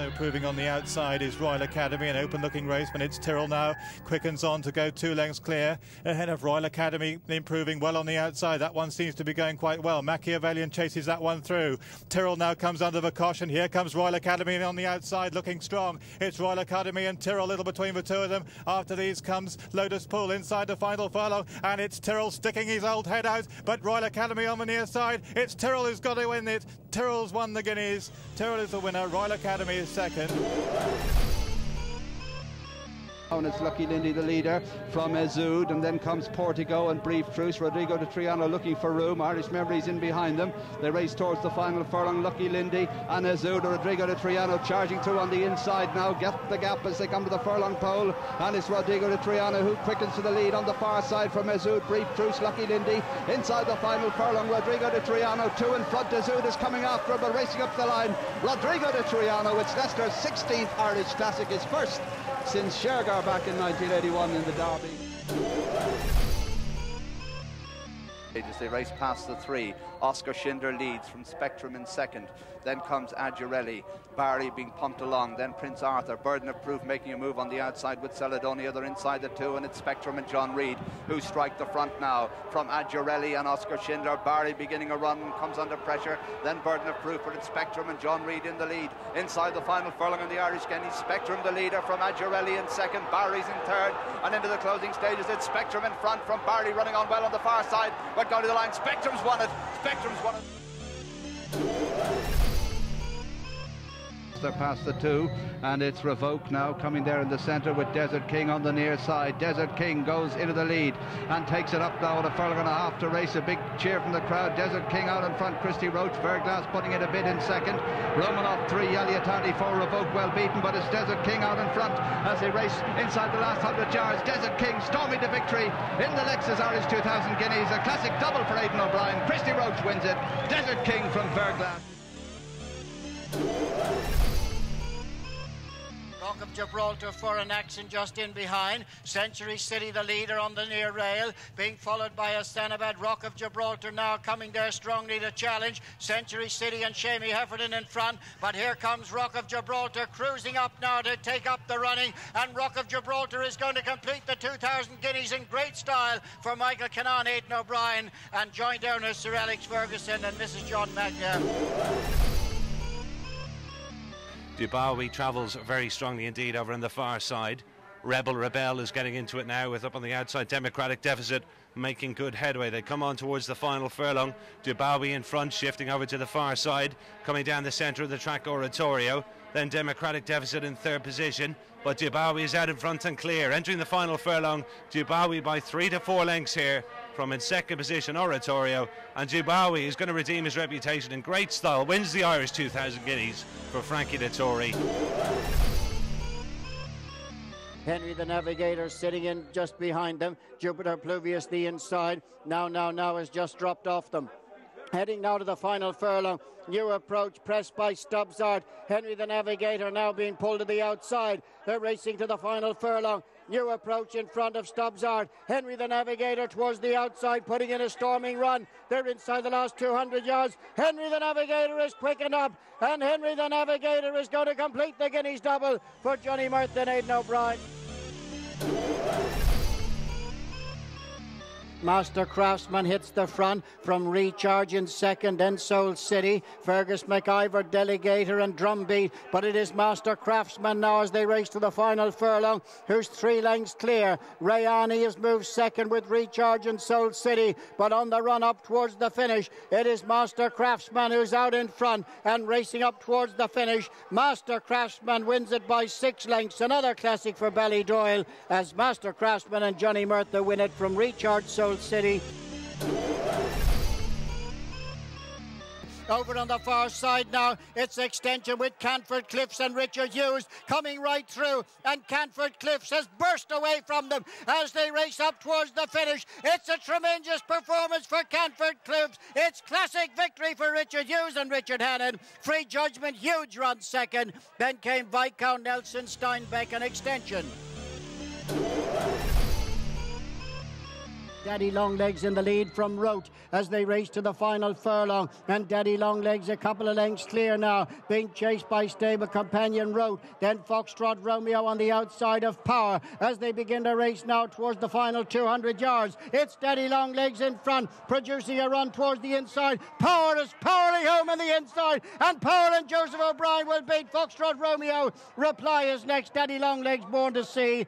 Also proving on the outside is Royal Academy, an open-looking race, but it's Tyrrell now, quickens on to go 2 lengths clear, ahead of Royal Academy, improving well on the outside. That one seems to be going quite well. Machiavellian chases that one through. Tyrrell now comes under the caution. Here comes Royal Academy on the outside, looking strong. It's Royal Academy and Tyrrell, a little between the two of them. After these comes Lotus Pool inside the final furlong, and it's Tyrrell sticking his old head out, but Royal Academy on the near side. It's Tyrrell who's got to win it. Tyrrell's won the Guineas. Tyrrell is the winner. Royal Academy is second. And it's Lucky Lindy, the leader, from Azud, and then comes Portico and Brief Truce. Rodrigo de Triano looking for room. Irish Memories in behind them. They race towards the final furlong. Lucky Lindy and Azud. Rodrigo de Triano charging through on the inside now. Get the gap as they come to the furlong pole. And it's Rodrigo de Triano who quickens to the lead on the far side from Azud. Brief Truce, Lucky Lindy inside the final furlong. Rodrigo de Triano 2 in front. Azud is coming after him, but racing up the line. Rodrigo de Triano, it's Leicester's 16th Irish Classic, his first since Shergar back in 1981 in the Derby. As they race past the 3, Oscar Schindler leads from Spectrum in second. Then comes Agirelli, Barry being pumped along. Then Prince Arthur, Burden of Proof making a move on the outside with Celedonia. They're inside the 2, and it's Spectrum and John Reid who strike the front now from Agirelli and Oscar Schindler. Barry beginning a run and comes under pressure. Then Burden of Proof, but it's Spectrum and John Reid in the lead. Inside the final furlong on the Irish Guineas, Spectrum the leader from Agirelli in second. Barry's in third, and into the closing stages it's Spectrum in front from Barry, running on well on the far side, but going to the line. Spectrum's won it. Spectrum's won it. They're past the 2, and it's Revoke now coming there in the centre with Desert King on the near side. Desert King goes into the lead and takes it up now at a furlong and a half to race. A big cheer from the crowd. Desert King out in front. Christy Roach, Verglass putting it a bit in second. Romanov 3, Yaliatati 4, Revoke well beaten, but it's Desert King out in front as they race inside the last 100 yards. Desert King storming to victory in the Lexus Irish 2000 Guineas. A classic double for Aidan O'Brien. Christy Roach wins it. Desert King from Verglass. Rock of Gibraltar for an action just in behind. Century City the leader on the near rail, being followed by Astanabad. Rock of Gibraltar now coming there strongly to challenge. Century City and Shamey Heffernan in front, but here comes Rock of Gibraltar cruising up now to take up the running, and Rock of Gibraltar is going to complete the 2000 Guineas in great style for Michael Cannon, Aidan O'Brien, and joint owners Sir Alex Ferguson and Mrs. John Magna. Dubawi travels very strongly indeed over on the far side. Rebel is getting into it now with up on the outside. Democratic Deficit making good headway. They come on towards the final furlong. Dubawi in front, shifting over to the far side, coming down the centre of the track, Oratorio. Then Democratic Deficit in third position, but Dubawi is out in front and clear. Entering the final furlong, Dubawi by 3 to 4 lengths here from in second position, Oratorio. And Dubawi is going to redeem his reputation in great style. Wins the Irish 2000 Guineas for Frankie Dettori. Henry the Navigator sitting in just behind them. Jupiter Pluvius the inside. Now has just dropped off them. Heading now to the final furlong. New approach pressed by Stubbsart. Henry the Navigator now being pulled to the outside. They're racing to the final furlong. New approach in front of Stubbsart. Henry the Navigator towards the outside, putting in a storming run. They're inside the last 200 yards. Henry the Navigator is quickened up, and Henry the Navigator is going to complete the Guineas double for Johnny Murth and Aidan O'Brien. Master Craftsman hits the front from Recharge in second, then Soul City, Fergus McIver, Delegator and Drumbeat, but it is Master Craftsman now as they race to the final furlong, who's 3 lengths clear. Rayani has moved second with Recharge and Soul City, but on the run up towards the finish, it is Master Craftsman who's out in front and racing up towards the finish. Master Craftsman wins it by 6 lengths, another classic for Ballydoyle, as Master Craftsman and Johnny Murth win it from Recharge, Soul City. Over on the far side now, it's Extension with Canford Cliffs and Richard Hughes coming right through, and Canford Cliffs has burst away from them as they race up towards the finish. It's a tremendous performance for Canford Cliffs. It's classic victory for Richard Hughes and Richard Hannon. Free Judgment, huge run second. Then came Viscount Nelson, Steinbeck and Extension. Daddy Longlegs in the lead from Rote as they race to the final furlong, and Daddy Longlegs a couple of lengths clear now, being chased by stable companion Rote, then Foxtrot Romeo on the outside of Power as they begin to race now towards the final 200 yards. It's Daddy Longlegs in front, producing a run towards the inside. Power is powering home on the inside, and Power and Joseph O'Brien will beat Foxtrot Romeo. Reply is next. Daddy Longlegs Born to See.